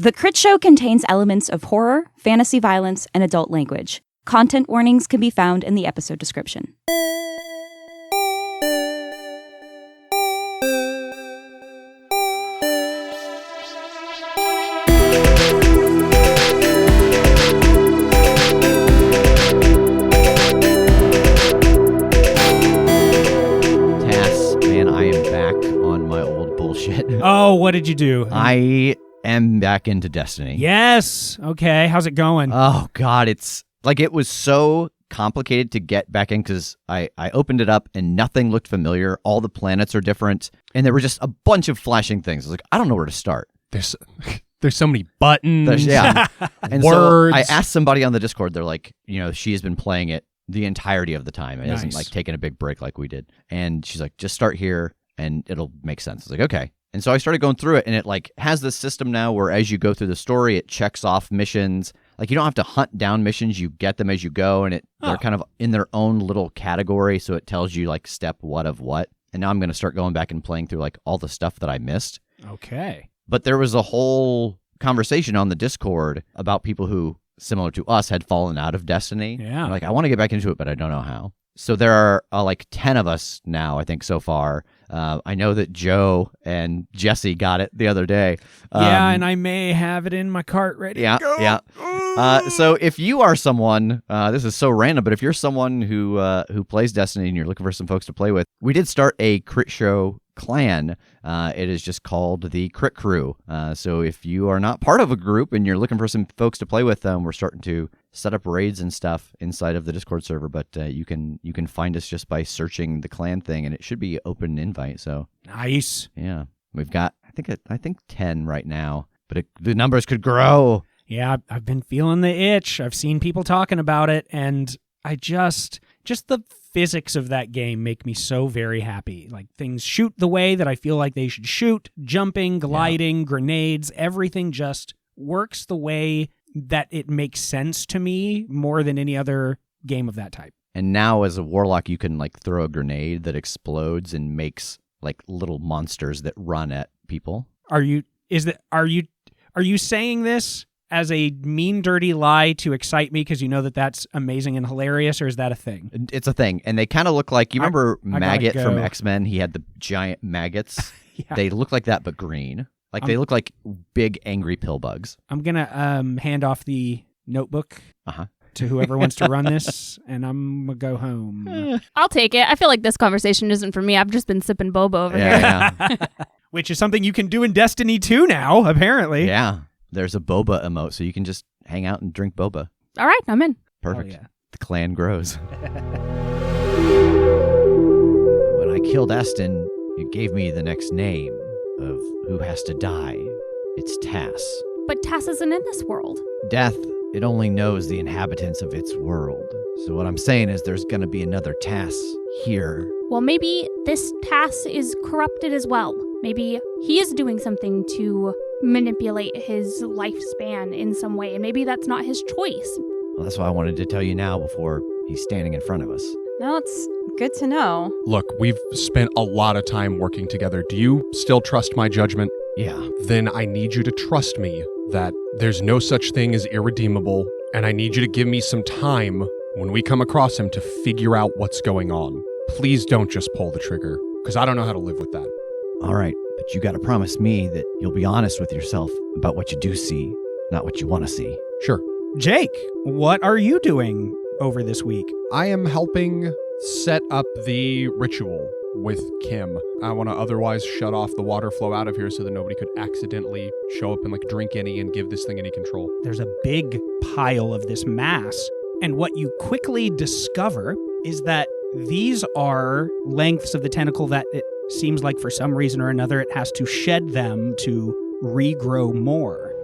The Critshow contains elements of horror, fantasy violence, and adult language. Content warnings can be found in the episode description. Tass, man, I am back on my old bullshit. Oh, what did you do? I am back into Destiny. Yes. Okay. How's it going? Oh, God, it's like it was so complicated to get back in because I opened it up and nothing looked familiar. All the planets are different, and there were just a bunch of flashing things. I was like, I don't know where to start. There's so many buttons. Yeah. And words. So I asked somebody on the Discord, they're like, she has been playing it the entirety of the time. It hasn't like taken a big break like we did. And she's like, just start here and it'll make sense. I was like, okay. And so I started going through it, and it like has this system now where as you go through the story, it checks off missions. Like you don't have to hunt down missions, you get them as you go, and they're kind of in their own little category, so it tells you like step what of what. And now I'm going to start going back and playing through like all the stuff that I missed. Okay. But there was a whole conversation on the Discord about people who, similar to us, had fallen out of Destiny. Yeah. Like, I want to get back into it, but I don't know how. So there are like 10 of us now, I think, so far. I know that Joe and Jesse got it the other day. Yeah, and I may have it in my cart ready to go. Yeah. So if you are someone, this is so random, but if you're someone who plays Destiny and you're looking for some folks to play with, we did start a Critshow clan. It is just called the Crit Crew. So if you are not part of a group and you're looking for some folks to play with, we're starting to set up raids and stuff inside of the Discord server. But you can find us just by searching the clan thing, and it should be open invite. So nice. Yeah, we've got I think 10 right now, but the numbers could grow. Yeah, I've been feeling the itch. I've seen people talking about it, and I just the physics of that game make me so very happy. Like, things shoot the way that I feel like they should shoot, jumping, gliding, grenades, everything just works the way that it makes sense to me more than any other game of that type. And now as a warlock, you can like throw a grenade that explodes and makes like little monsters that run at people. Are you saying this as a mean, dirty lie to excite me because you know that that's amazing and hilarious, or is that a thing? It's a thing. And they kind of look like, you remember Maggot go. from X-Men? He had the giant maggots. Yeah. They look like that, but green. Like they look like big, angry pill bugs. I'm going to hand off the notebook to whoever wants to run this, and I'm going to go home. I'll take it. I feel like this conversation isn't for me. I've just been sipping boba over here. Yeah. Which is something you can do in Destiny 2 now, apparently. Yeah. There's a boba emote, so you can just hang out and drink boba. All right, I'm in. Perfect. Oh, yeah. The clan grows. When I killed Aston, it gave me the next name of who has to die. It's Tass. But Tass isn't in this world. Death, it only knows the inhabitants of its world. So what I'm saying is there's going to be another Tass here. Well, maybe this Tass is corrupted as well. Maybe he is doing something to manipulate his lifespan in some way, and maybe that's not his choice. Well, that's why I wanted to tell you now before he's standing in front of us. No, it's good to know. Look, we've spent a lot of time working together. Do you still trust my judgment? Yeah. Then I need you to trust me that there's no such thing as irredeemable, and I need you to give me some time when we come across him to figure out what's going on. Please don't just pull the trigger, because I don't know how to live with that. All right, but you got to promise me that you'll be honest with yourself about what you do see, not what you want to see. Sure. Jake, what are you doing over this week? I am helping set up the ritual with Kim. I want to otherwise shut off the water flow out of here so that nobody could accidentally show up and like drink any and give this thing any control. There's a big pile of this mass, and what you quickly discover is that these are lengths of the tentacle that it seems like for some reason or another it has to shed them to regrow more.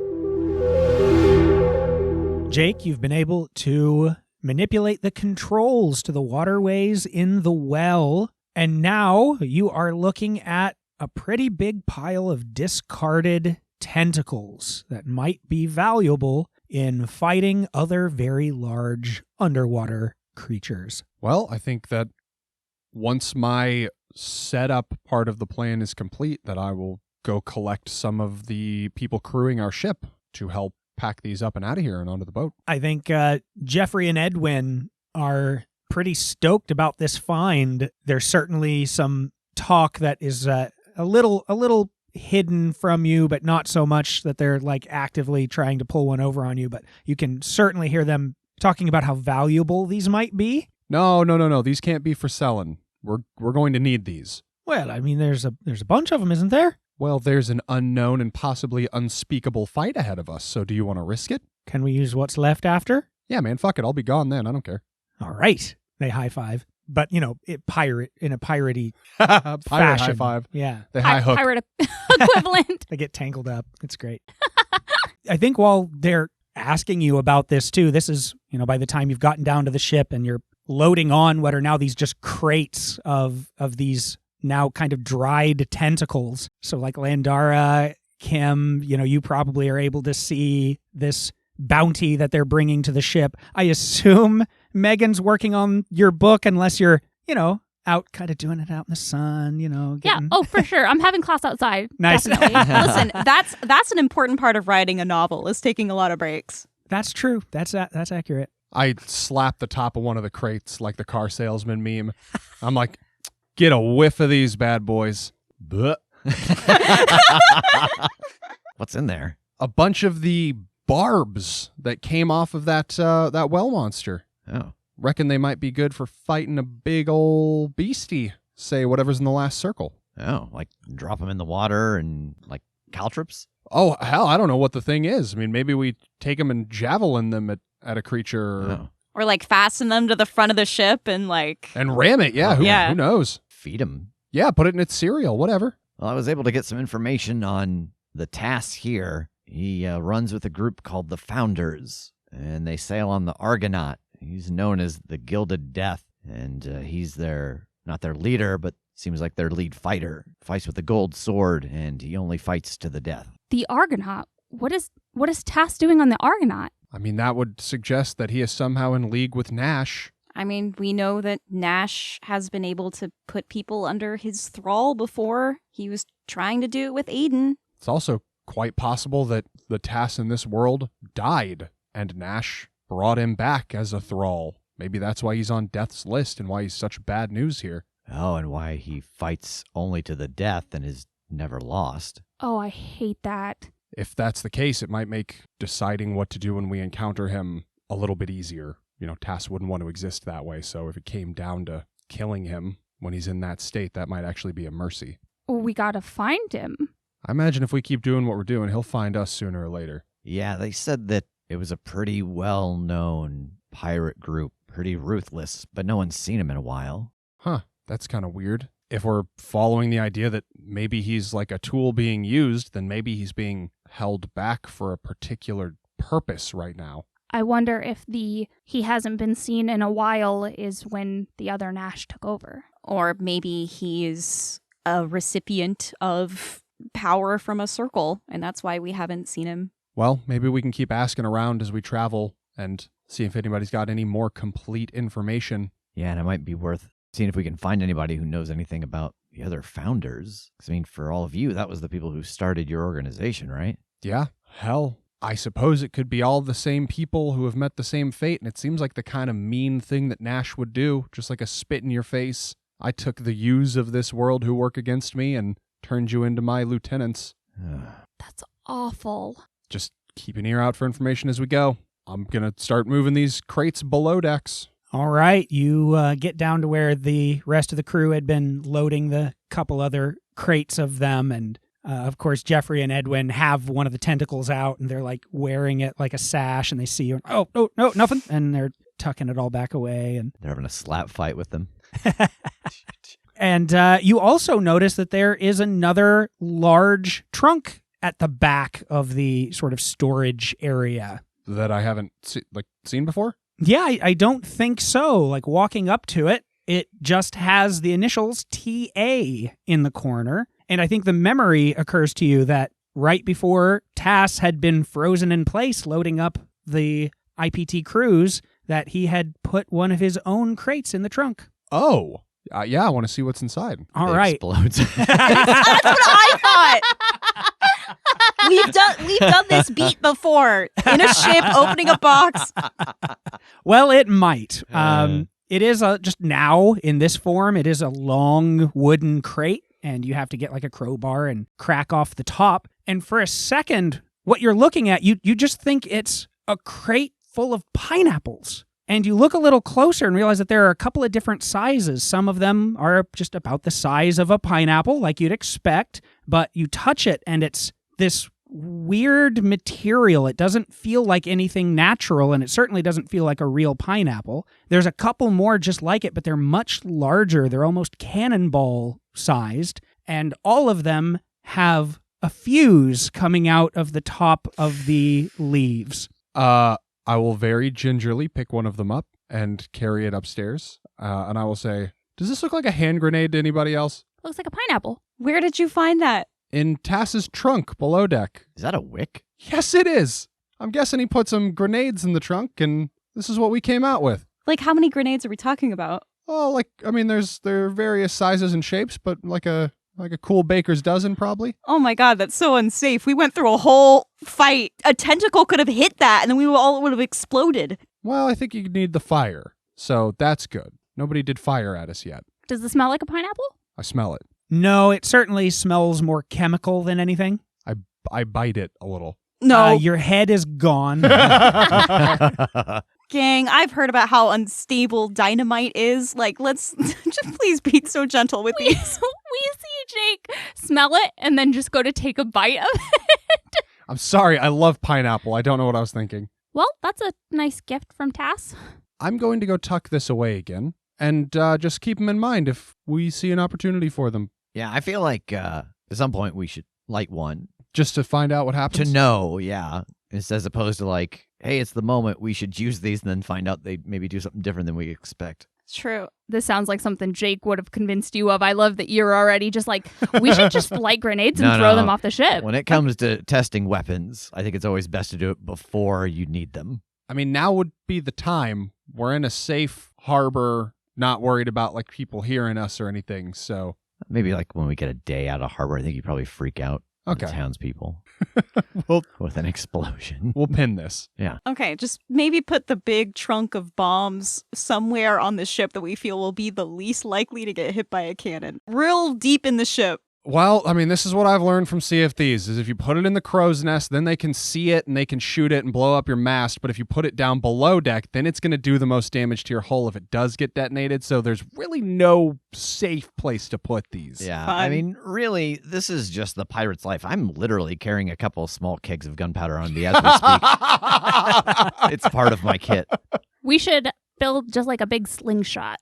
Jake, you've been able to manipulate the controls to the waterways in the well, and now you are looking at a pretty big pile of discarded tentacles that might be valuable in fighting other very large underwater creatures. Well, I think that once my setup part of the plan is complete, that I will go collect some of the people crewing our ship to help pack these up and out of here and onto the boat. I think Jeffrey and Edwin are pretty stoked about this find. There's certainly some talk that is a little hidden from you, but not so much that they're like actively trying to pull one over on you. But you can certainly hear them talking about how valuable these might be. No. These can't be for selling. We're going to need these. Well, I mean, there's a bunch of them, isn't there? Well, there's an unknown and possibly unspeakable fight ahead of us, so do you want to risk it? Can we use what's left after? Yeah, man, fuck it. I'll be gone then. I don't care. All right. They high five. But, in a piratey Pirate fashion. high five. Yeah. They high hook. Pirate equivalent. They get tangled up. It's great. I think while they're asking you about this, too, this is, by the time you've gotten down to the ship and you're loading on what are now these just crates of these now kind of dried tentacles. So like Landara, Kim, you probably are able to see this bounty that they're bringing to the ship. I assume Megan's working on your book unless you're, out kind of doing it out in the sun, getting... Yeah, for sure. I'm having class outside. Nice. Definitely. Listen, that's an important part of writing a novel, is taking a lot of breaks. That's true. That's accurate. I slap the top of one of the crates like the car salesman meme. I'm like, get a whiff of these bad boys. Blech. What's in there? A bunch of the barbs that came off of that well monster. Oh. Reckon they might be good for fighting a big old beastie. Say whatever's in the last circle. Oh, like drop them in the water and like caltrops? Oh, hell, I don't know what the thing is. I mean, maybe we take them and javelin them at a creature. Oh. Or like fasten them to the front of the ship and like... And ram it, yeah. Who knows? Feed them. Yeah, put it in its cereal, whatever. Well, I was able to get some information on the Tass here. He runs with a group called the Founders, and they sail on the Argonaut. He's known as the Gilded Death, and he's not their leader, but seems like their lead fighter. Fights with a gold sword, and he only fights to the death. The Argonaut? What is Tass doing on the Argonaut? I mean, that would suggest that he is somehow in league with Nash. I mean, we know that Nash has been able to put people under his thrall before. He was trying to do it with Aiden. It's also quite possible that the Tass in this world died, and Nash brought him back as a thrall. Maybe that's why he's on death's list and why he's such bad news here. Oh, and why he fights only to the death and is never lost. Oh, I hate that. If that's the case, it might make deciding what to do when we encounter him a little bit easier. Tass wouldn't want to exist that way, so if it came down to killing him when he's in that state, that might actually be a mercy. We gotta find him. I imagine if we keep doing what we're doing, he'll find us sooner or later. Yeah, they said that it was a pretty well-known pirate group, pretty ruthless, but no one's seen him in a while. Huh, that's kind of weird. If we're following the idea that maybe he's like a tool being used, then maybe he's being held back for a particular purpose right now. I wonder if he hasn't been seen in a while is when the other Nash took over. Or maybe he's a recipient of power from a circle, and that's why we haven't seen him. Well, maybe we can keep asking around as we travel and see if anybody's got any more complete information. Yeah, and it might be worth seeing if we can find anybody who knows anything about the other Founders. 'Cause, I mean, for all of you, that was the people who started your organization, right? Yeah, hell, I suppose it could be all the same people who have met the same fate, and it seems like the kind of mean thing that Nash would do, just like a spit in your face. I took the yous of this world who work against me and turned you into my lieutenants. That's awful. Just keep an ear out for information as we go. I'm going to start moving these crates below decks. All right, you get down to where the rest of the crew had been loading the couple other crates of them, and of course, Jeffrey and Edwin have one of the tentacles out, and they're like wearing it like a sash, and they see you, and, oh, no, nothing, and they're tucking it all back away. And They're having a slap fight with them. And you also notice that there is another large trunk at the back of the sort of storage area. That I haven't seen before? Yeah, I don't think so. Like walking up to it, it just has the initials TA in the corner. And I think the memory occurs to you that right before Tass had been frozen in place loading up the IPT cruise, that he had put one of his own crates in the trunk. Oh, yeah, I want to see what's inside. All It right. explodes. That's what I thought. We've done this beat before in a ship opening a box. Well, it might. It is just now in this form. It is a long wooden crate, and you have to get like a crowbar and crack off the top. And for a second, what you're looking at, you just think it's a crate full of pineapples. And you look a little closer and realize that there are a couple of different sizes. Some of them are just about the size of a pineapple, like you'd expect, but you touch it and it's this weird material. It doesn't feel like anything natural, and it certainly doesn't feel like a real pineapple. There's a couple more just like it, but they're much larger. They're almost cannonball sized, and all of them have a fuse coming out of the top of the leaves. I will very gingerly pick one of them up and carry it upstairs. And I will say, does this look like a hand grenade to anybody else? Looks like a pineapple. Where did you find that? In Tass's trunk below deck. Is that a wick? Yes, it is. I'm guessing he put some grenades in the trunk, and this is what we came out with. Like, how many grenades are we talking about? Oh, there are various sizes and shapes, but like a cool baker's dozen, probably. Oh my god, that's so unsafe. We went through a whole fight. A tentacle could have hit that, and then we all would have exploded. Well, I think you need the fire, so that's good. Nobody did fire at us yet. Does it smell like a pineapple? I smell it. No, it certainly smells more chemical than anything. I bite it a little. No. Your head is gone. Gang, I've heard about how unstable dynamite is. Like, let's just please be so gentle with We these. see Jake smell it and then just go to take a bite of it. I'm sorry, I love pineapple. I don't know what I was thinking. Well, that's a nice gift from Tass. I'm going to go tuck this away again, and just keep them in mind if we see an opportunity for them. Yeah, I feel like at some point we should light one. Just to find out what happens? To know, yeah. It's as opposed to like, hey, it's the moment, we should use these, and then find out they maybe do something different than we expect. It's true. This sounds like something Jake would have convinced you of. I love that you're already just like, we should just light grenades and throw them off the ship. When it comes to testing weapons, I think it's always best to do it before you need them. I mean, now would be the time. We're in a safe harbor, not worried about like people hearing us or anything, so... Maybe like when we get a day out of harbor, I think you probably freak out the townspeople with an explosion. We'll pin this. Yeah. Okay, just maybe put the big trunk of bombs somewhere on the ship that we feel will be the least likely to get hit by a cannon. Real deep in the ship. Well, I mean, this is what I've learned from Sea of Thieves, is if you put it in the crow's nest, then they can see it and they can shoot it and blow up your mast. But if you put it down below deck, then it's going to do the most damage to your hull if it does get detonated. So there's really no safe place to put these. Yeah, Fun. I mean, really, this is just the pirate's life. I'm literally carrying a couple of small kegs of gunpowder on me as we speak. It's part of my kit. We should build just like a big slingshot.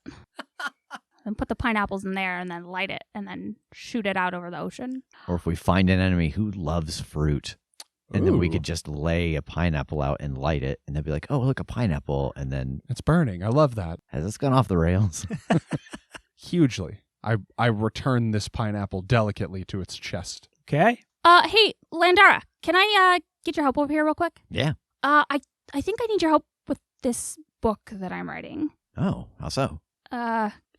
And put the pineapples in there and then light it and then shoot it out over the ocean. Or if we find an enemy who loves fruit, and then we Ooh. could just lay a pineapple out and light it, and they'd be like, oh, look, a pineapple. And then, It's burning. I love that. has this gone off the rails? Hugely. I return this pineapple delicately to its chest. Okay. Hey, Landara, can I get your help over here real quick? Yeah. I think I need your help with this book that I'm writing. Oh, how so?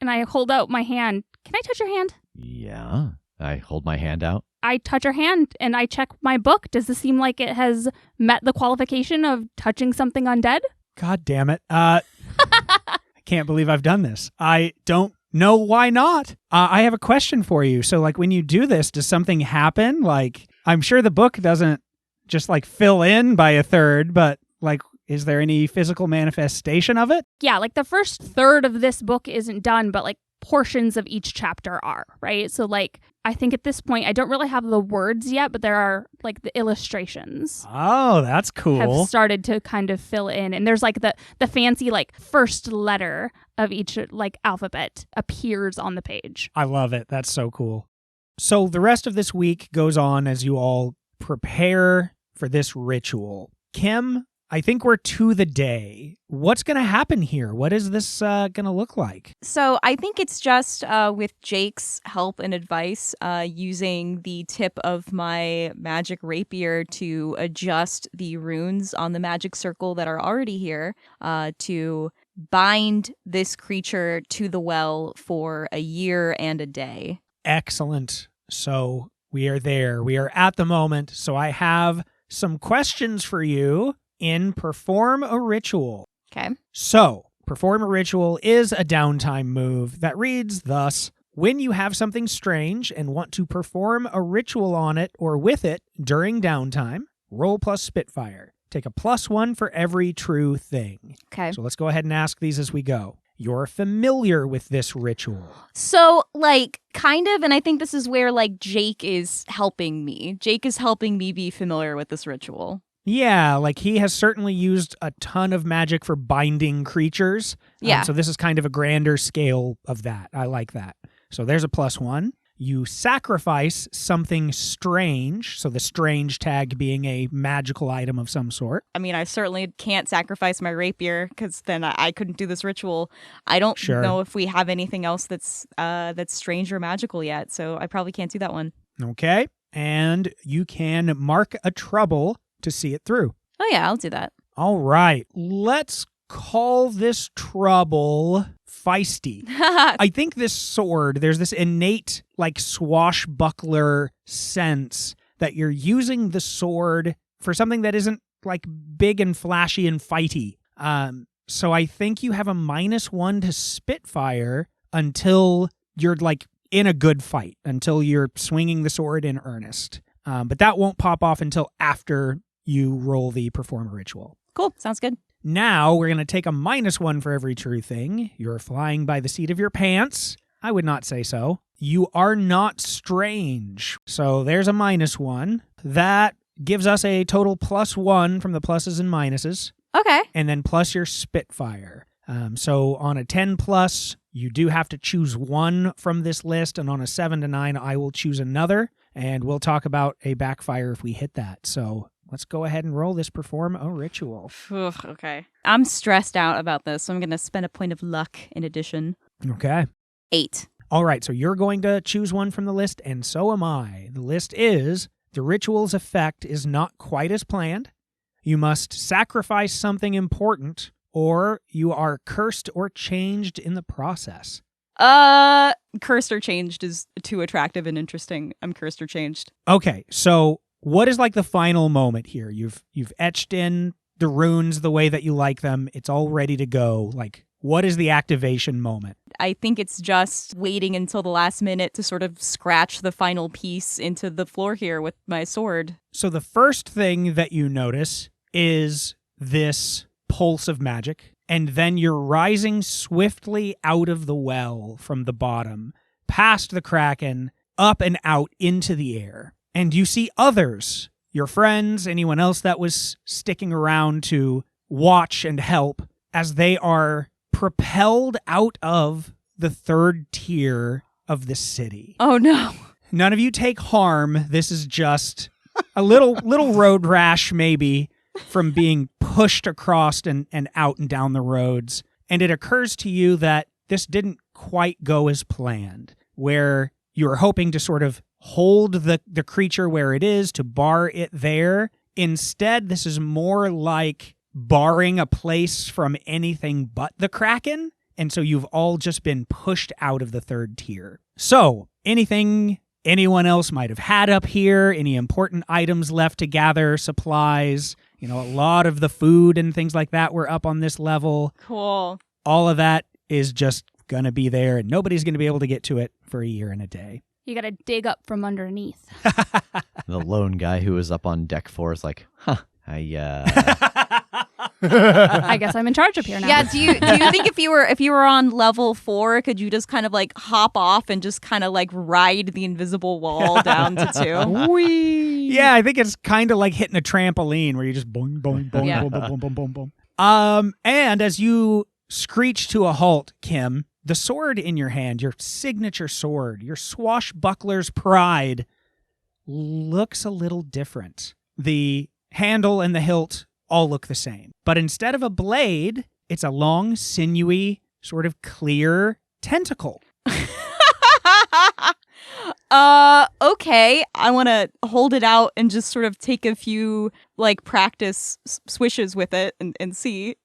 And I hold out my hand. Can I touch your hand? Yeah. I hold my hand out. I touch your hand and I check my book. Does this seem like it has met the qualification of touching something undead? God damn it. I can't believe I've done this. I don't know why not. I have a question for you. So, like, when you do this, does something happen? Like, I'm sure the book doesn't just, like, fill in by a third, but, like, is there any physical manifestation of it? Yeah, like the first third of this book isn't done, but like portions of each chapter are, right? So like, I think at this point, I don't really have the words yet, but there are like the illustrations Oh, that's cool. have started to kind of fill in. And there's like the fancy like first letter of each like alphabet appears on the page. I love it. That's so cool. So the rest of this week goes on as you all prepare for this ritual. Kim, I think we're to the day. What's going to happen here? What is this going to look like? So I think it's just with Jake's help and advice, using the tip of my magic rapier to adjust the runes on the magic circle that are already here, to bind this creature to the well for a year and a day. Excellent. So We are there. We are at the moment. So I have some questions for you in Perform a Ritual. Okay. So, Perform a Ritual is a downtime move that reads thus: when you have something strange and want to perform a ritual on it or with it during downtime, roll plus Spitfire. Take a +1 for every true thing. Okay. So let's go ahead and ask these as we go. You're familiar with this ritual. So, like, kind of, and I think this is where, like, Jake is helping me. Jake is helping me be familiar with this ritual. Yeah, like he has certainly used a ton of magic for binding creatures. Yeah. So this is kind of a grander scale of that. I like that. So there's a +1. You sacrifice something strange, so the strange tag being a magical item of some sort. I mean, I certainly can't sacrifice my rapier because then I couldn't do this ritual. I don't know if we have anything else that's strange or magical yet, so I probably can't do that one. Okay. And you can mark a trouble to see it through. Oh yeah, I'll do that. All right. Let's call this trouble feisty. I think this sword, there's this innate, like, swashbuckler sense that you're using the sword for something that isn't, like, big and flashy and fighty. So I think you have a -1 to Spitfire until you're, like, in a good fight, until you're swinging the sword in earnest. But that won't pop off until after you roll the Perform a Ritual. Cool. Sounds good. Now we're going to take a -1 for every true thing. You're flying by the seat of your pants. I would not say so. You are not strange. So there's a -1. That gives us a total +1 from the pluses and minuses. Okay. And then plus your Spitfire. So on a 10+, you do have to choose one from this list. And on a 7 to 9, I will choose another. And we'll talk about a backfire if we hit that. So let's go ahead and roll this Perform a Ritual. Okay. I'm stressed out about this, so I'm going to spend a point of luck in addition. Okay. 8. All right, so you're going to choose one from the list, and so am I. The list is: the ritual's effect is not quite as planned. You must sacrifice something important, or you are cursed or changed in the process. Cursed or changed is too attractive and interesting. I'm cursed or changed. Okay, so what is, like, the final moment here? You've etched in the runes the way that you like them. It's all ready to go. Like, what is the activation moment? I think it's just waiting until the last minute to sort of scratch the final piece into the floor here with my sword. So the first thing that you notice is this pulse of magic, and then you're rising swiftly out of the well from the bottom, past the Kraken, up and out into the air. And you see others, your friends, anyone else that was sticking around to watch and help, as they are propelled out of the 3rd tier of the city. Oh, no. None of you take harm. This is just a little road rash, maybe, from being pushed across and out and down the roads. And it occurs to you that this didn't quite go as planned, where you were hoping to sort of hold the creature where it is, to bar it there. Instead, this is more like barring a place from anything but the Kraken, and so you've all just been pushed out of the 3rd tier. So, anything anyone else might have had up here, any important items left to gather, supplies, a lot of the food and things like that were up on this level. Cool. All of that is just gonna be there, and nobody's gonna be able to get to it for a year and a day. You gotta dig up from underneath. The lone guy who was up on deck 4 is like, I guess I'm in charge up here now. Yeah, do you think if you were on level 4, could you just kind of, like, hop off and just kind of, like, ride the invisible wall down to 2? Whee! Yeah, I think it's kind of like hitting a trampoline where you just boing, boing, boing, Yeah. boing, boing, boing, boing, boing. And as you screech to a halt, Kim, the sword in your hand, your signature sword, your Swashbuckler's pride, looks a little different. The handle and the hilt all look the same. But instead of a blade, it's a long, sinewy, sort of clear tentacle. Okay. I want to hold it out and just sort of take a few, like, practice swishes with it and see,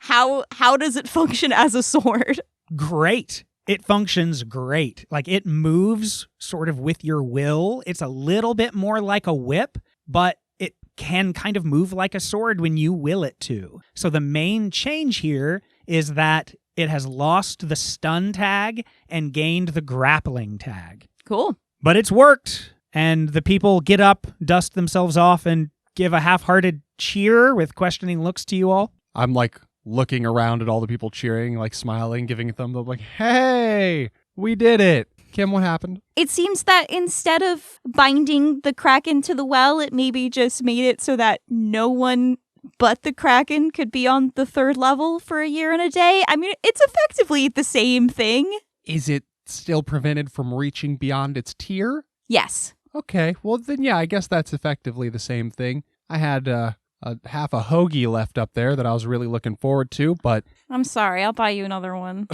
how does it function as a sword? Great. It functions great. Like, it moves sort of with your will. It's a little bit more like a whip, but it can kind of move like a sword when you will it to. So the main change here is that it has lost the stun tag and gained the grappling tag. Cool. But it's worked, and the people get up, dust themselves off, and give a half-hearted cheer with questioning looks to you all. I'm like looking around at all the people cheering, like smiling, giving a thumbs up, like, hey, we did it. Kim, what happened? It seems that instead of binding the Kraken to the well, it maybe just made it so that no one but the Kraken could be on the 3rd level for a year and a day. I mean, it's effectively the same thing. Is it still prevented from reaching beyond its tier? Yes. Okay, well then, yeah, I guess that's effectively the same thing. I had half a hoagie left up there that I was really looking forward to, but... I'm sorry, I'll buy you another one.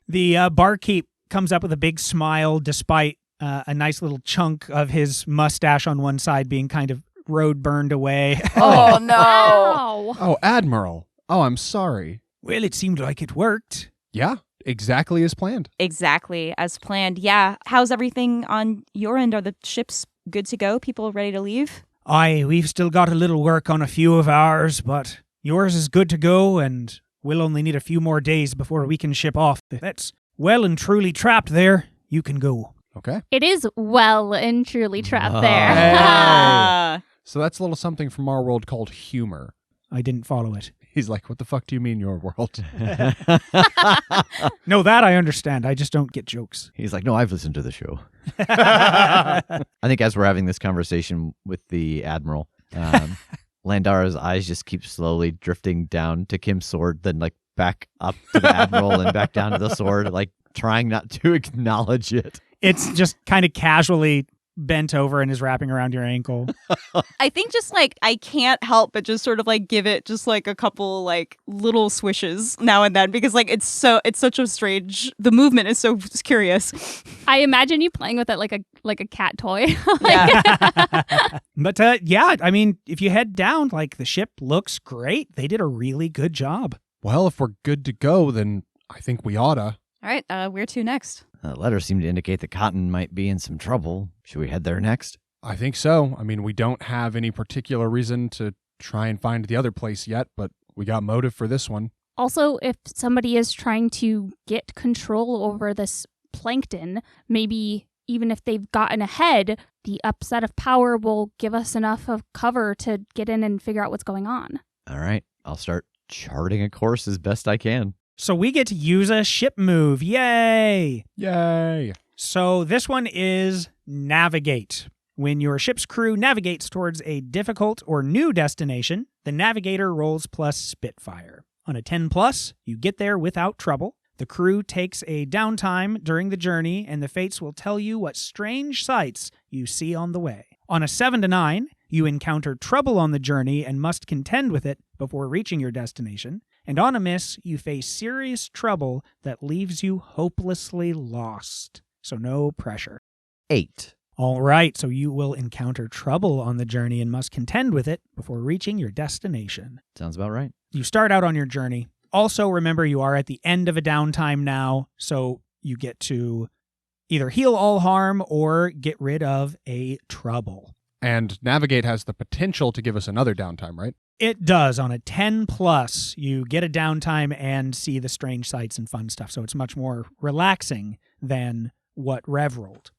The barkeep comes up with a big smile despite a nice little chunk of his mustache on one side being kind of road burned away. Oh, no. Ow. Oh, Admiral. Oh, I'm sorry. Well, it seemed like it worked. Yeah, exactly as planned. Exactly as planned. Yeah. How's everything on your end? Are the ships good to go? People ready to leave? Aye, we've still got a little work on a few of ours, but yours is good to go, and we'll only need a few more days before we can ship off. If that's well and truly trapped there, you can go. Okay. It is well and truly trapped Oh. there. Ah. So that's a little something from our world called humor. I didn't follow it. He's like, what the fuck do you mean your world? No, that I understand. I just don't get jokes. He's like, no, I've listened to the show. I think as we're having this conversation with the Admiral, Landara's eyes just keep slowly drifting down to Kim's sword, then like back up to the Admiral and back down to the sword, like trying not to acknowledge it. It's just kind of casually bent over and is wrapping around your ankle. I think just like I can't help but just sort of like give it just like a couple like little swishes now and then because like it's such a strange, the movement is so curious. I imagine you playing with it like a cat toy. Yeah. But yeah, I mean, if you head down, like the ship looks great. They did a really good job. Well, if we're good to go, then I think we oughta. All right, where to next? Letters seem to indicate that Cotton might be in some trouble. Should we head there next? I think so. I mean, we don't have any particular reason to try and find the other place yet, but we got motive for this one. Also, if somebody is trying to get control over this plankton, maybe even if they've gotten ahead, the upset of power will give us enough of cover to get in and figure out what's going on. All right, I'll start charting a course as best I can. So we get to use a ship move. Yay! Yay! So this one is navigate. When your ship's crew navigates towards a difficult or new destination, the navigator rolls plus Spitfire. On a 10+, you get there without trouble. The crew takes a downtime during the journey, and the fates will tell you what strange sights you see on the way. On a 7 to 9, you encounter trouble on the journey and must contend with it before reaching your destination. And on a miss, you face serious trouble that leaves you hopelessly lost. So no pressure. 8. All right, so you will encounter trouble on the journey and must contend with it before reaching your destination. Sounds about right. You start out on your journey. Also, remember you are at the end of a downtime now, so you get to either heal all harm or get rid of a trouble. And Navigate has the potential to give us another downtime, right? It does. On a 10+, you get a downtime and see the strange sights and fun stuff, so it's much more relaxing than what Rev rolled.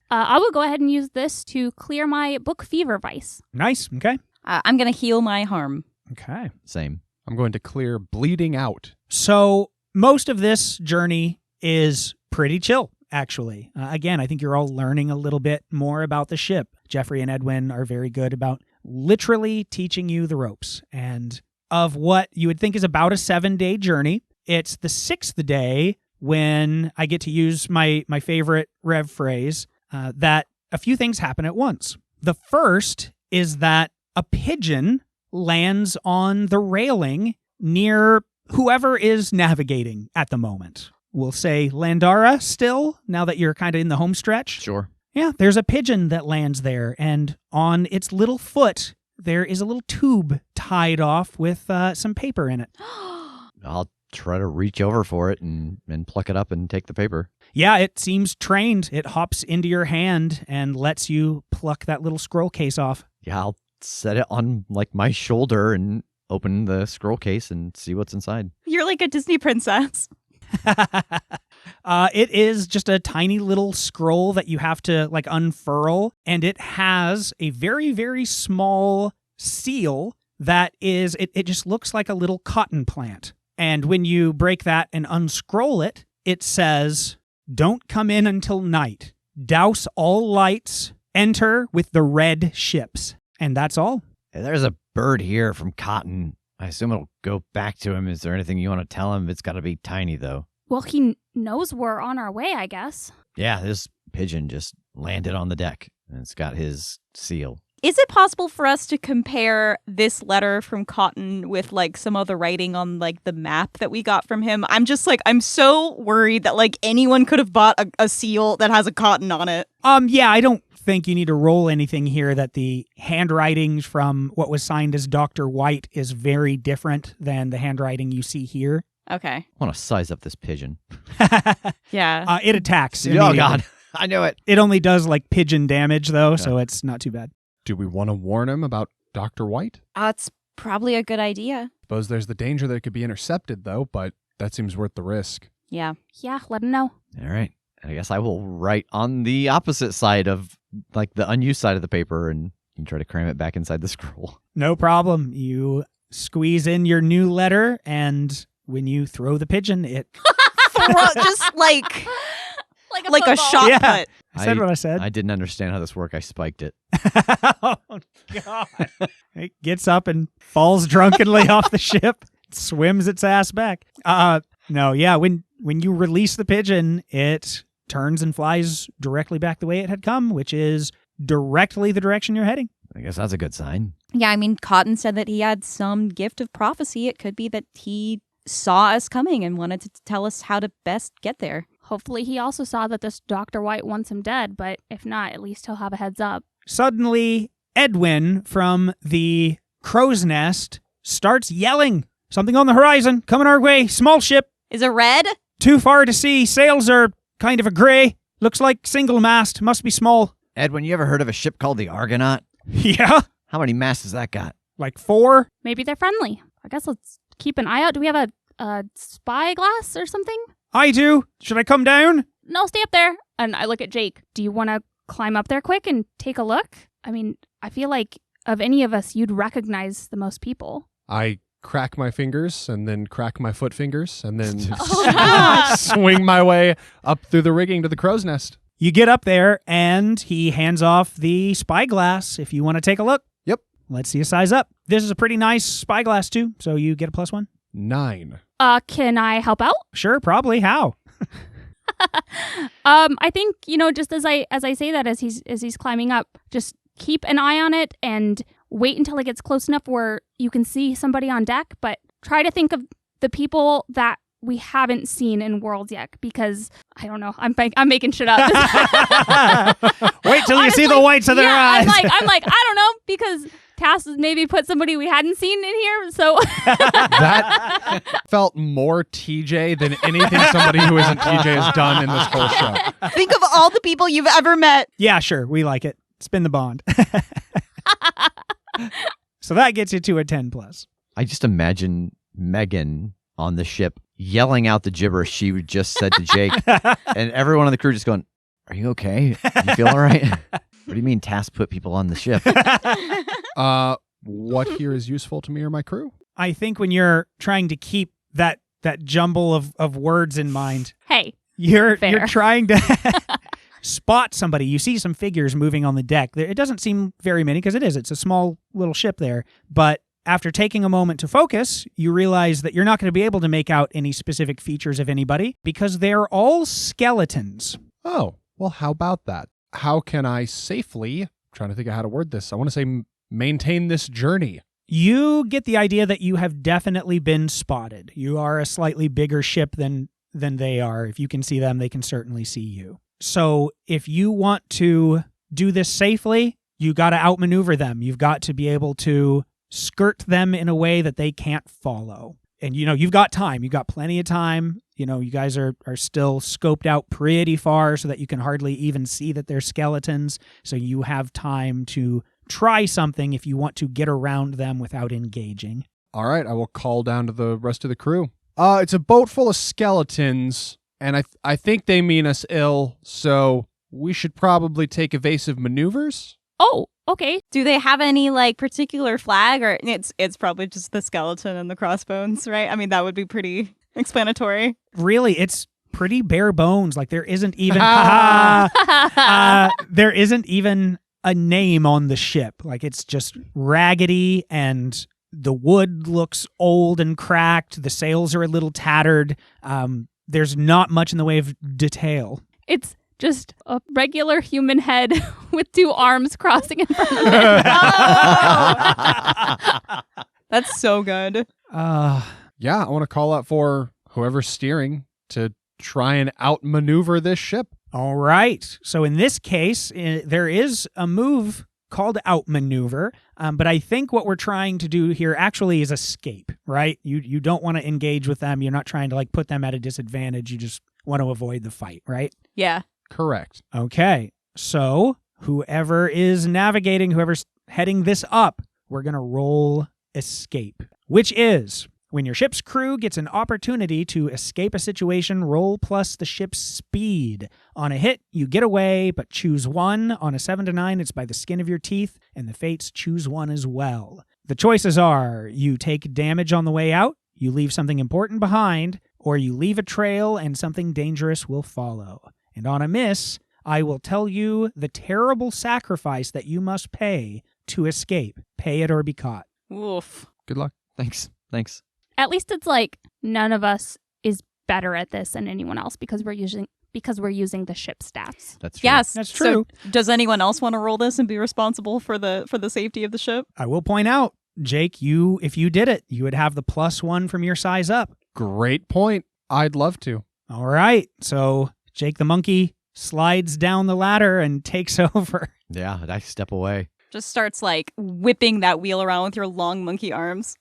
I will go ahead and use this to clear my book fever vice. Nice. Okay. I'm going to heal my harm. Okay. Same. I'm going to clear bleeding out. So most of this journey is pretty chill, actually. Again, I think you're all learning a little bit more about the ship. Jeffrey and Edwin are very good about literally teaching you the ropes. And of what you would think is about a 7-day journey, it's the 6th day when I get to use my favorite Rev phrase, that a few things happen at once. The first is that a pigeon lands on the railing near whoever is navigating at the moment. We'll say Landara still, now that you're kind of in the home stretch. Sure. Yeah, there's a pigeon that lands there, and on its little foot, there is a little tube tied off with some paper in it. I'll try to reach over for it and pluck it up and take the paper. Yeah, it seems trained. It hops into your hand and lets you pluck that little scroll case off. Yeah, I'll set it on like my shoulder and open the scroll case and see what's inside. You're like a Disney princess. It is just a tiny little scroll that you have to like unfurl, and it has a very, very small seal that is, it just looks like a little cotton plant. And when you break that and unscroll it, it says, "Don't come in until night. Douse all lights. Enter with the red ships." And that's all. Hey, there's a bird here from Cotton. I assume it'll go back to him. Is there anything you want to tell him? It's got to be tiny, though. Well, he knows we're on our way, I guess. Yeah, this pigeon just landed on the deck, and it's got his seal. Is it possible for us to compare this letter from Cotton with like some other writing on like the map that we got from him? I'm just like, I'm so worried that like anyone could have bought a seal that has a Cotton on it. Yeah, I don't think you need to roll anything here, that the handwriting from what was signed as Dr. White is very different than the handwriting you see here. Okay. I want to size up this pigeon. Yeah. It attacks. Oh, immediately. God. I knew it. It only does like pigeon damage, though, so it's not too bad. Do we want to warn him about Dr. White? It's probably a good idea. Suppose there's the danger that it could be intercepted, though, but that seems worth the risk. Yeah. Yeah, let him know. All right. I guess I will write on the opposite side of, like, the unused side of the paper and try to cram it back inside the scroll. No problem. You squeeze in your new letter, and when you throw the pigeon, it... Just like a football. shot Yeah. put. I said what I said. I didn't understand how this worked. I spiked it. Oh, God. It gets up and falls drunkenly off the ship, swims its ass back. No, yeah, when you release the pigeon, it turns and flies directly back the way it had come, which is directly the direction you're heading. I guess that's a good sign. Yeah, I mean, Cotton said that he had some gift of prophecy. It could be that he saw us coming and wanted to tell us how to best get there. Hopefully he also saw that this Dr. White wants him dead, but if not, at least he'll have a heads up. Suddenly, Edwin from the crow's nest starts yelling. "Something on the horizon, coming our way, small ship. Is it red? Too far to see, sails are kind of a gray. Looks like single mast, must be small." Edwin, you ever heard of a ship called the Argonaut? Yeah, How many masts has that got? like 4. Maybe they're friendly. I guess let's keep an eye out. Do we have a spyglass or something? I do. Should I come down? No, stay up there. And I look at Jake. Do you want to climb up there quick and take a look? I mean, I feel like of any of us, you'd recognize the most people. I crack my fingers and then crack my foot fingers and then Oh. swing my way up through the rigging to the crow's nest. You get up there, and he hands off the spyglass if you want to take a look. Yep. Let's see a size up. This is a pretty nice spyglass, too, so you get a +1. 9. Can I help out? Sure, probably. How? I think, just as I say that as he's climbing up, just keep an eye on it and wait until it gets close enough where you can see somebody on deck, but try to think of the people that we haven't seen in Worlds yet, because I don't know, I'm making shit up. Wait till you see the whites of their eyes. I'm like, I don't know, because Tass maybe put somebody we hadn't seen in here, so That felt more TJ than anything somebody who isn't TJ has done in this whole show. Think of all the people you've ever met. Yeah, sure. We like it. Spin the bond. So that gets you to a 10+. I just imagine Megan on the ship yelling out the gibberish she just said to Jake, and everyone on the crew just going, "Are you okay? You feel all right?" What do you mean Tass put people on the ship? What here is useful to me or my crew? I think when you're trying to keep that jumble of words in mind, hey, you're fair. trying to spot somebody. You see some figures moving on the deck. It doesn't seem very many because it's a small little ship there. But after taking a moment to focus, you realize that you're not going to be able to make out any specific features of anybody because they're all skeletons. Oh, well, how about that? How can I safely, I'm trying to think of how to word this, I want to say maintain this journey? You get the idea that you have definitely been spotted. You are a slightly bigger ship than they are. If you can see them, they can certainly see you. So if you want to do this safely, you got to outmaneuver them. You've got to be able to skirt them in a way that they can't follow. And, you've got time. You've got plenty of time. You guys are still scoped out pretty far so that you can hardly even see that they're skeletons. So you have time to try something if you want to get around them without engaging. All right, I will call down to the rest of the crew. It's a boat full of skeletons, and I think they mean us ill, so we should probably take evasive maneuvers. Oh, okay. Do they have any particular flag, or it's probably just the skeleton and the crossbones, right? I mean, that would be pretty explanatory. Really, it's pretty bare bones. There isn't even there isn't even a name on the ship. It's just raggedy, and the wood looks old and cracked. The sails are a little tattered. There's not much in the way of detail. It's just a regular human head with 2 arms crossing in front of it. That's so good. Yeah, I want to call out for whoever's steering to try and outmaneuver this ship. All right. So in this case, there is a move called outmaneuver, but I think what we're trying to do here actually is escape, right? You don't want to engage with them. You're not trying to put them at a disadvantage. You just want to avoid the fight, right? Yeah. Correct. Okay. So whoever is navigating, whoever's heading this up, we're going to roll escape, which is when your ship's crew gets an opportunity to escape a situation, roll plus the ship's speed. On a hit, you get away, but choose 1. On a 7 to 9, it's by the skin of your teeth, and the fates choose 1 as well. The choices are you take damage on the way out, you leave something important behind, or you leave a trail and something dangerous will follow. And on a miss, I will tell you the terrible sacrifice that you must pay to escape. Pay it or be caught. Oof. Good luck. Thanks. At least it's none of us is better at this than anyone else because we're using the ship stats. That's true. Yes, That's true. So does anyone else want to roll this and be responsible for the safety of the ship? I will point out, Jake, if you did it, you would have the +1 from your size up. Great point. I'd love to. All right. So Jake the monkey slides down the ladder and takes over. Yeah, I step away. Just starts whipping that wheel around with your long monkey arms.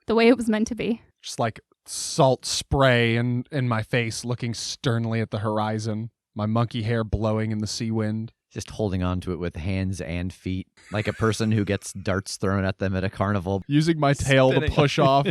The way it was meant to be. Just salt spray in my face, looking sternly at the horizon, my monkey hair blowing in the sea wind. Just holding on to it with hands and feet, like a person who gets darts thrown at them at a carnival. Using my tail to Spinning. push off.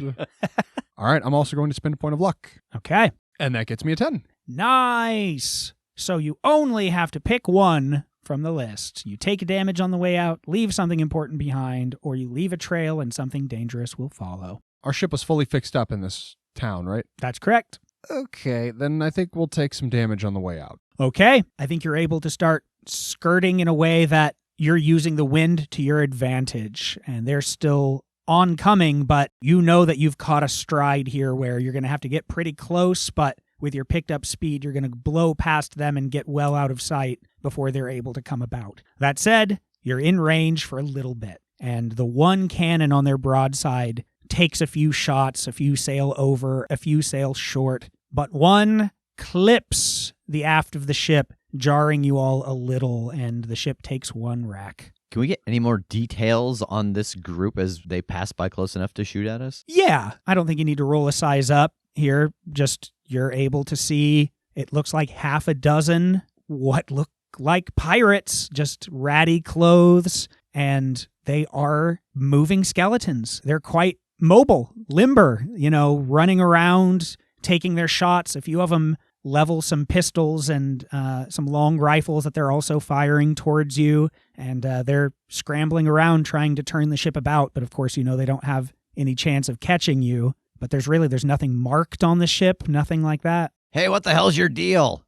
All right, I'm also going to spend a point of luck. Okay. And that gets me a 10. Nice. So you only have to pick 1 from the list. You take damage on the way out, leave something important behind, or you leave a trail and something dangerous will follow. Our ship was fully fixed up in this town, right? That's correct. Okay, then I think we'll take some damage on the way out. Okay. I think you're able to start skirting in a way that you're using the wind to your advantage, and they're still oncoming, but you know that you've caught a stride here where you're going to have to get pretty close, but with your picked up speed, you're going to blow past them and get well out of sight before they're able to come about. That said, you're in range for a little bit, and the one cannon on their broadside takes a few shots, a few sail over, a few sail short, but one clips the aft of the ship, jarring you all a little, and the ship takes 1 wreck. Can we get any more details on this group as they pass by close enough to shoot at us? Yeah, I don't think you need to roll a size up here. Just you're able to see, it looks like half a dozen what look like pirates, just ratty clothes, and they are moving skeletons. They're quite mobile, limber, running around, taking their shots. A few of them level some pistols and some long rifles that they're also firing towards you, and they're scrambling around trying to turn the ship about, but of course they don't have any chance of catching you. But there's nothing marked on the ship, nothing like that. Hey, what the hell's your deal?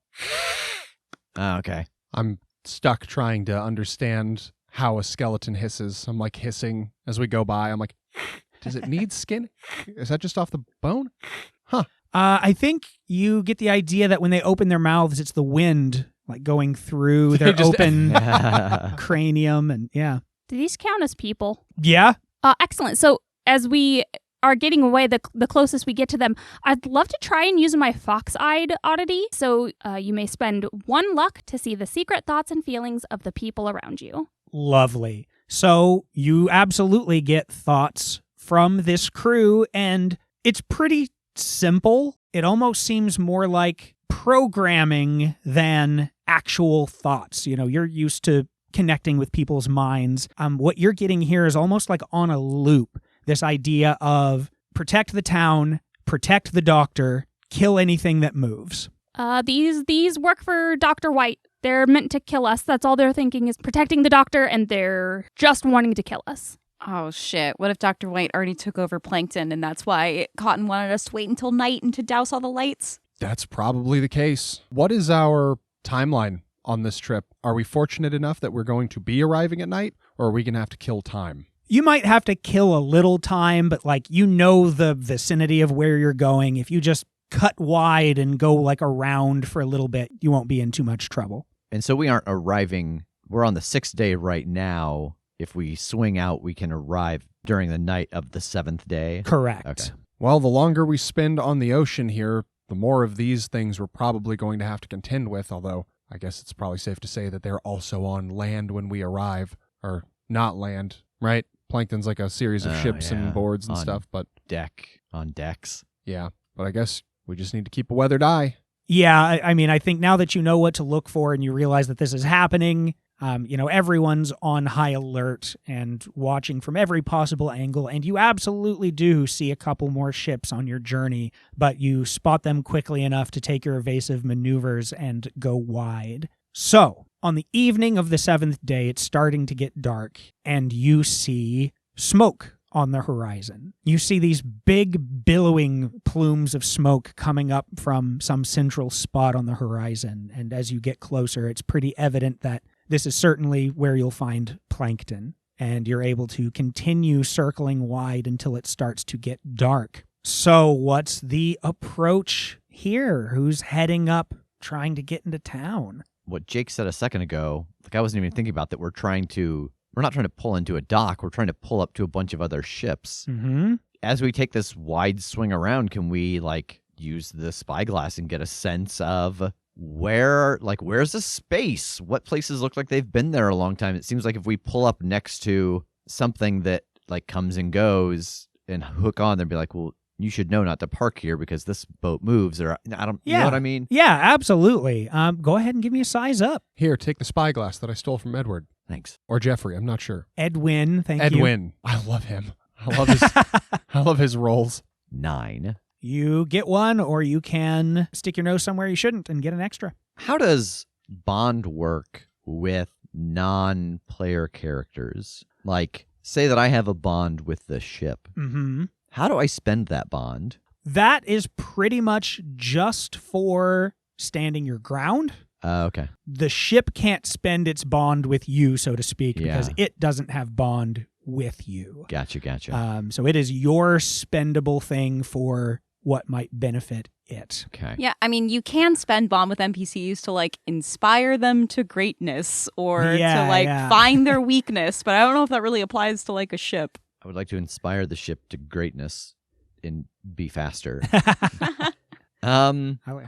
Oh, okay. I'm stuck trying to understand how a skeleton hisses. I'm hissing as we go by. I'm does it need skin? Is that just off the bone? Huh. I think you get the idea that when they open their mouths, it's the wind going through their open cranium, and yeah. Do these count as people? Yeah. Excellent. So as we are getting away, the closest we get to them, I'd love to try and use my fox-eyed oddity. So you may spend 1 luck to see the secret thoughts and feelings of the people around you. Lovely. So you absolutely get thoughts from this crew, and It's pretty simple. It almost seems more like programming than actual thoughts. You're used to connecting with people's minds. What you're getting here is almost like on a loop. This idea of protect the town, protect the doctor, kill anything that moves. These work for Dr. White. They're meant to kill us. That's all they're thinking is protecting the doctor, and they're just wanting to kill us. Oh, shit. What if Dr. White already took over Plankton, and that's why Cotton wanted us to wait until night and to douse all the lights? That's probably the case. What is our timeline on this trip? Are we fortunate enough that we're going to be arriving at night, or are we going to have to kill time? You might have to kill a little time, but the vicinity of where you're going. If you just cut wide and go around for a little bit, you won't be in too much trouble. And so we aren't arriving. We're on the 6th day right now. If we swing out, we can arrive during the night of the 7th day. Correct. Okay. Well, the longer we spend on the ocean here, the more of these things we're probably going to have to contend with, although I guess it's probably safe to say that they're also on land when we arrive. Or not land, right? Plankton's like a series of ships and boards and stuff, but... On decks. Yeah, but I guess we just need to keep a weathered eye. Yeah, I think now that you know what to look for and you realize that this is happening, everyone's on high alert and watching from every possible angle, and you absolutely do see a couple more ships on your journey, but you spot them quickly enough to take your evasive maneuvers and go wide. So, on the evening of the 7th day, it's starting to get dark, and you see smoke on the horizon. You see these big billowing plumes of smoke coming up from some central spot on the horizon, and as you get closer, it's pretty evident that this is certainly where you'll find Plankton, and you're able to continue circling wide until it starts to get dark. So what's the approach here? Who's heading up, trying to get into town? What Jake said a second ago, I wasn't even thinking about that. We're not trying to pull into a dock. We're trying to pull up to a bunch of other ships. Mm-hmm. As we take this wide swing around, can we use the spyglass and get a sense of where's the space? What places look like they've been there a long time? It seems like if we pull up next to something that comes and goes and hook on, they'd be like, well, you should know not to park here because this boat moves. Or you know what I mean? Yeah, absolutely. Go ahead and give me a size up. Here, take the spyglass that I stole from Edward. Thanks. Or Jeffrey, I'm not sure. Edwin, thank you. Edwin. I love him. I love his roles. 9. You get one, or you can stick your nose somewhere you shouldn't and get an extra. How does bond work with non-player characters? Say that I have a bond with the ship. Mm-hmm. How do I spend that bond? That is pretty much just for standing your ground. Okay. The ship can't spend its bond with you, so to speak, because it doesn't have bond with you. Gotcha. So it is your spendable thing for what might benefit it. Okay. Yeah, you can spend bond with NPCs to inspire them to greatness or to find their weakness, but I don't know if that really applies to a ship. I would like to inspire the ship to greatness and be faster. I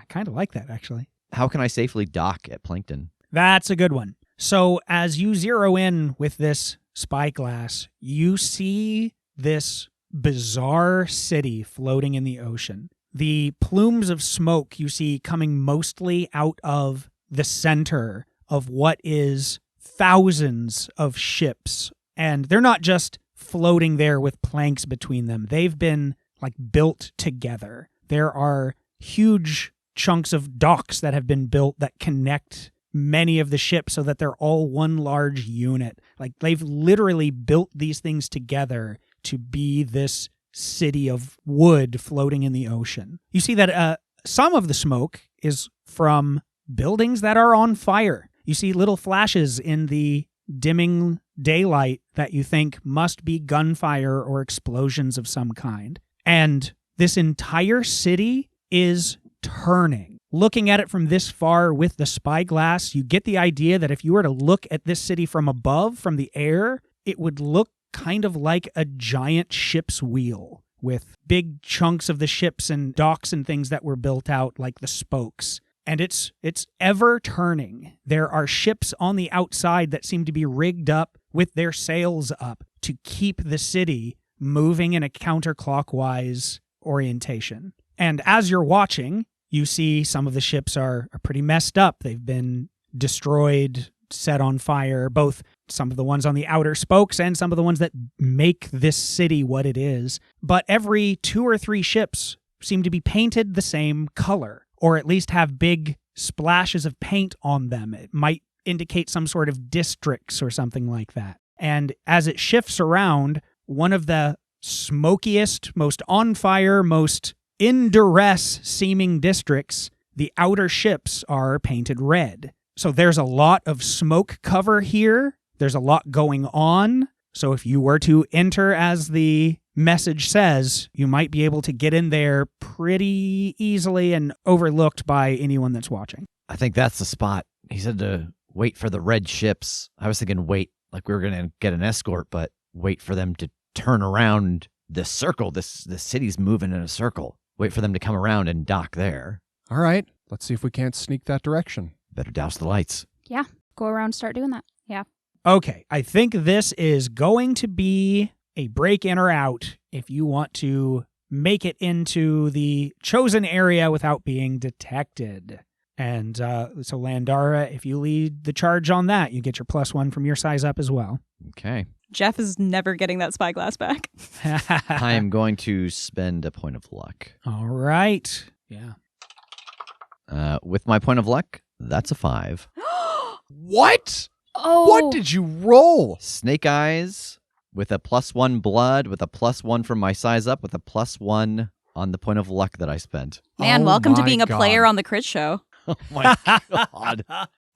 kind of like that, actually. How can I safely dock at Plankton? That's a good one. So as you zero in with this spyglass, you see this bizarre city floating in the ocean. The plumes of smoke you see coming mostly out of the center of what is thousands of ships. And they're not just floating there with planks between them. They've been built together. There are huge chunks of docks that have been built that connect many of the ships so that they're all one large unit. They've literally built these things together to be this city of wood floating in the ocean. You see that some of the smoke is from buildings that are on fire. You see little flashes in the dimming daylight that you think must be gunfire or explosions of some kind. And this entire city is turning. Looking at it from this far with the spyglass, you get the idea that if you were to look at this city from above, from the air, it would look kind of like a giant ship's wheel with big chunks of the ships and docks and things that were built out like the spokes. And it's ever turning. There are ships on the outside that seem to be rigged up with their sails up to keep the city moving in a counterclockwise orientation. And as you're watching, you see some of the ships are pretty messed up. They've been destroyed, set on fire, both some of the ones on the outer spokes and some of the ones that make this city what it is. But every 2 or 3 ships seem to be painted the same color, or at least have big splashes of paint on them. It might indicate some sort of districts or something like that. And as it shifts around, one of the smokiest, most on fire, most in duress seeming districts, the outer ships are painted red. So there's a lot of smoke cover here. There's a lot going on. So if you were to enter as the message says, you might be able to get in there pretty easily and overlooked by anyone that's watching. I think that's the spot. He said to wait for the red ships. I was thinking wait, like we were going to get an escort, but wait for them to turn around this circle. This city's moving in a circle. Wait for them to come around and dock there. All right, let's see if we can't sneak that direction. Better douse the lights. Yeah, go around, start doing that. Yeah. Okay, I think this is going to be a break in or out if you want to make it into the chosen area without being detected. And so Landara, if you lead the charge on that, you get your +1 from your size up as well. Okay. Jeff is never getting that spyglass back. I am going to spend a point of luck. All right. Yeah. With my point of luck, that's a 5. What? Oh. What did you roll? Snake eyes with a +1 blood, with a +1 from my size up, with a +1 on the point of luck that I spent. Man, Oh welcome to my being a player God. on the Crit Show. Oh my God.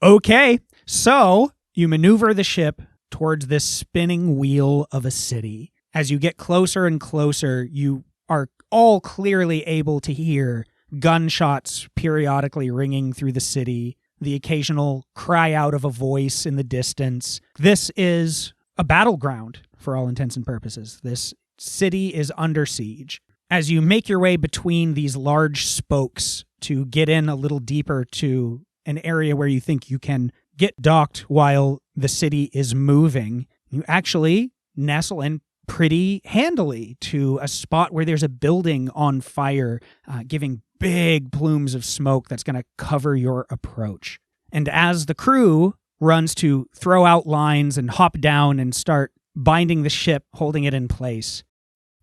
Okay, so you maneuver the ship towards this spinning wheel of a city. As you get closer and closer, you are all clearly able to hear gunshots periodically ringing through the city, the occasional cry out of a voice in the distance. This is a battleground for all intents and purposes. This city is under siege. As you make your way between these large spokes to get in a little deeper to an area where you think you can get docked while the city is moving, you actually nestle in pretty handily to a spot where there's a building on fire, giving big plumes of smoke that's going to cover your approach. And as the crew runs to throw out lines and hop down and start binding the ship, holding it in place,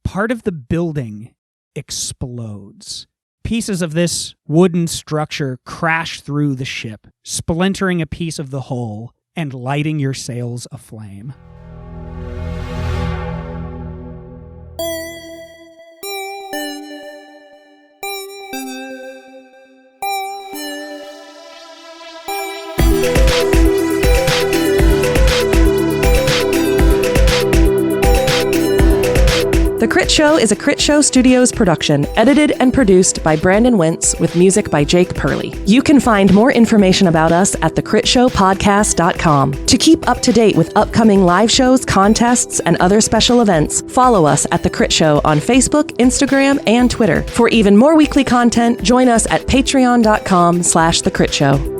part of the building explodes. Pieces of this wooden structure crash through the ship, splintering a piece of the hull and lighting your sails aflame. The Crit Show is a Critshow Studios production, edited and produced by Brandon Wentz with music by Jake Purley. You can find more information about us at thecritshowpodcast.com. To keep up to date with upcoming live shows, contests, and other special events, follow us at The Crit Show on Facebook, Instagram, and Twitter. For even more weekly content, join us at patreon.com/thecritShow.